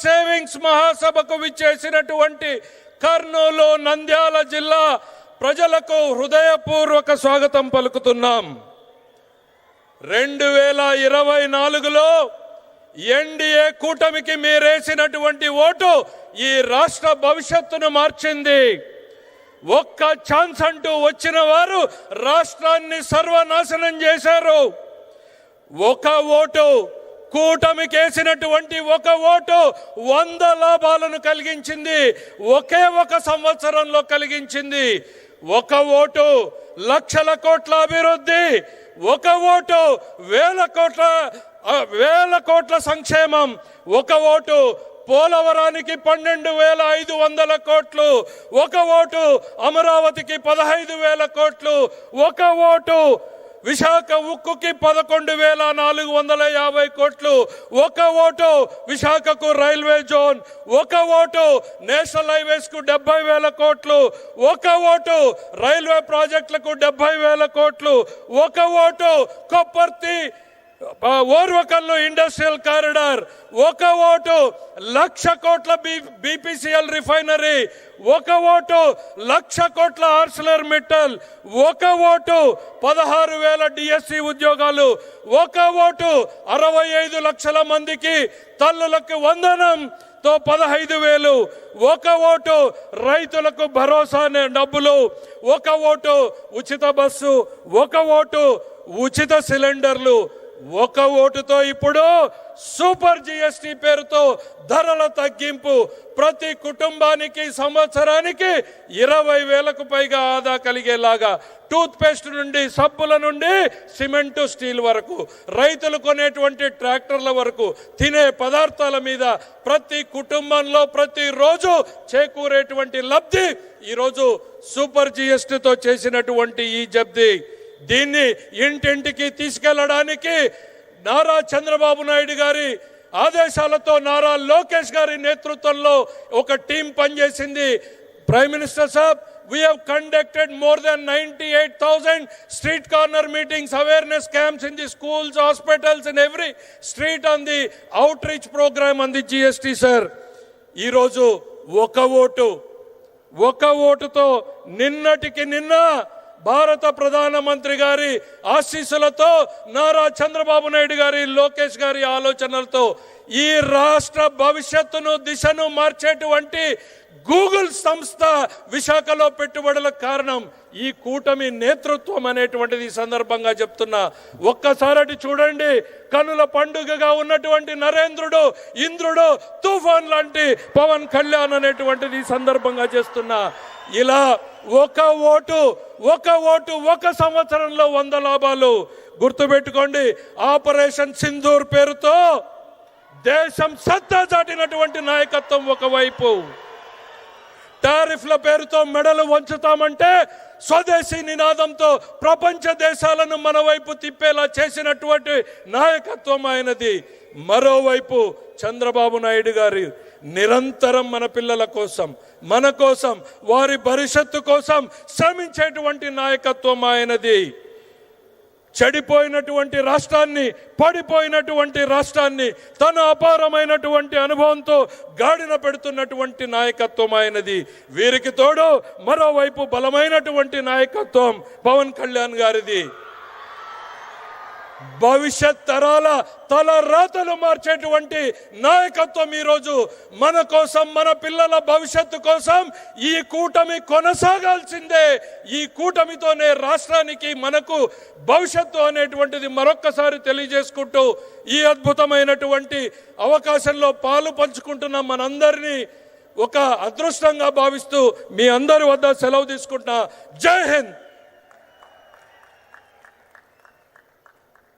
Savings మహాసభకు విచ్చేసినటువంటి కర్నూలు, నంద్యాల జిల్లా ప్రజలకు హృదయపూర్వక స్వాగతం పలుకుతున్నాం. 2024లో ఎన్డీఏ కూటమికి మీరేసినటువంటి ఓటు ఈ రాష్ట్ర భవిష్యత్తును మార్చింది. ఒక్క ఛాన్స్ అంటూ వచ్చిన వారు రాష్ట్రాన్ని సర్వనాశనం చేశారు. ఒక ఓటు, కూటమికి వేసినటువంటి ఒక ఓటు 100 లాభాలను కలిగించింది. ఒకే ఒక సంవత్సరంలో కలిగించింది. ఒక ఓటు లక్షల కోట్ల అభివృద్ధి, ఒక ఓటు వేల కోట్ల సంక్షేమం, ఒక ఓటు పోలవరానికి 12,500 కోట్లు, ఒక ఓటు అమరావతికి 15,000 కోట్లు, ఒక ఓటు విశాఖ ఉక్కుకి 11,450 కోట్లు, ఒక ఓటు విశాఖకు రైల్వే జోన్, ఒక ఓటు నేషనల్ హైవేస్ కు 70,000 కోట్లు, ఒక ఓటు రైల్వే ప్రాజెక్టులకు 70,000 కోట్లు, ఒక ఓటు కొప్పర్తి ఓర్వకల్లు ఇండస్ట్రియల్ కారిడార్, ఒక ఓటు 1,00,000 కోట్ల బీపీసీఎల్ రిఫైనరీ, ఒక ఓటు 1,00,000 కోట్ల ఆర్సిలర్ మిట్టల్, ఒక ఓటు 16,000 డిఎస్సి ఉద్యోగాలు, ఒక ఓటు 65 లక్షల మందికి తల్లులకు వందనంతో 15,000, ఒక ఓటు రైతులకు భరోసా డబ్బులు, ఒక ఓటు ఉచిత బస్సు, ఒక ఓటు ఉచిత సిలిండర్లు, ఒక ఓటుతో ఇప్పుడు సూపర్ జిఎస్టి పేరుతో ధరల తగ్గింపు, ప్రతి కుటుంబానికి సంవత్సరానికి 20,000కు పైగా ఆదా కలిగేలాగా, టూత్ పేస్ట్ నుండి సబ్బుల నుండి సిమెంటు స్టీల్ వరకు, రైతులు కొనేటువంటి ట్రాక్టర్ల వరకు, తినే పదార్థాల మీద ప్రతి కుటుంబంలో ప్రతిరోజు చేకూరేటువంటి లబ్ధి ఈరోజు సూపర్ జిఎస్టితో చేసినటువంటి ఈ జబ్ది. దీన్ని ఇంటింటికి తీసుకెళ్లడానికి నారా చంద్రబాబు నాయుడు గారి ఆదేశాలతో నారా లోకేష్ గారి నేతృత్వంలో ఒక టీం పనిచేసింది. Prime minister Saab, we have conducted more than 98,000 street corner meetings, awareness camps in the schools, hospitals, in every street on the outreach program on the GST, sir. ఈ రోజు ఒక ఓటుతో నిన్నటికి నిన్న భారత ప్రధానమంత్రి గారి ఆశీస్సులతో, నారా చంద్రబాబు నాయుడు గారి, లోకేష్ గారి ఆలోచనలతో ఈ రాష్ట్ర భవిష్యత్తును, దిశను మార్చేటువంటి గూగుల్ సంస్థ విశాఖలో పెట్టుబడులకు కారణం ఈ కూటమి నేతృత్వం అనేటువంటిది ఈ సందర్భంగా చెప్తున్నా. ఒక్కసారి చూడండి, కనుల పండుగగా ఉన్నటువంటి నరేంద్రుడు, ఇంద్రుడు, తుఫాన్ లాంటి పవన్ కళ్యాణ్ అనేటువంటిది ఈ సందర్భంగా చేస్తున్నా. ఇలా ఒక ఓటు ఒక సంవత్సరంలో 100 లాభాలు. గుర్తుపెట్టుకోండి, ఆపరేషన్ సింధూర్ పేరుతో దేశం సత్తా చాటినటువంటి నాయకత్వం ఒకవైపు, టారిఫ్ల పేరుతో మెడలు వంచుతామంటే స్వదేశీ నినాదంతో ప్రపంచ దేశాలను మన వైపు తిప్పేలా చేసినటువంటి నాయకత్వం ఆయనది. మరోవైపు చంద్రబాబు నాయుడు గారి నిరంతరం మన పిల్లల కోసం, మన కోసం, వారి భవిష్యత్తు కోసం శ్రమించేటువంటి నాయకత్వం ఆయనది. చెడిపోయినటువంటి రాష్ట్రాన్ని, పడిపోయినటువంటి రాష్ట్రాన్ని తన అపారమైనటువంటి అనుభవంతో గాడిన పెడుతున్నటువంటి నాయకత్వం ఆయనది. వీరికి తోడు మరోవైపు బలమైనటువంటి నాయకత్వం పవన్ కళ్యాణ్ గారిది. భవిష్యత్ తరాల తల రాతలు మార్చేటువంటి నాయకత్వం ఈరోజు మన కోసం, మన పిల్లల భవిష్యత్తు కోసం ఈ కూటమి కొనసాగాల్సిందే. ఈ కూటమితోనే రాష్ట్రానికి, మనకు భవిష్యత్తు అనేటువంటిది మరొక్కసారి తెలియజేసుకుంటూ ఈ అద్భుతమైనటువంటి అవకాశంలో పాలు పంచుకుంటున్న మనందరినీ ఒక అదృష్టంగా భావిస్తూ మీ అందరి వద్ద సెలవు తీసుకుంటున్నా. జై హింద్.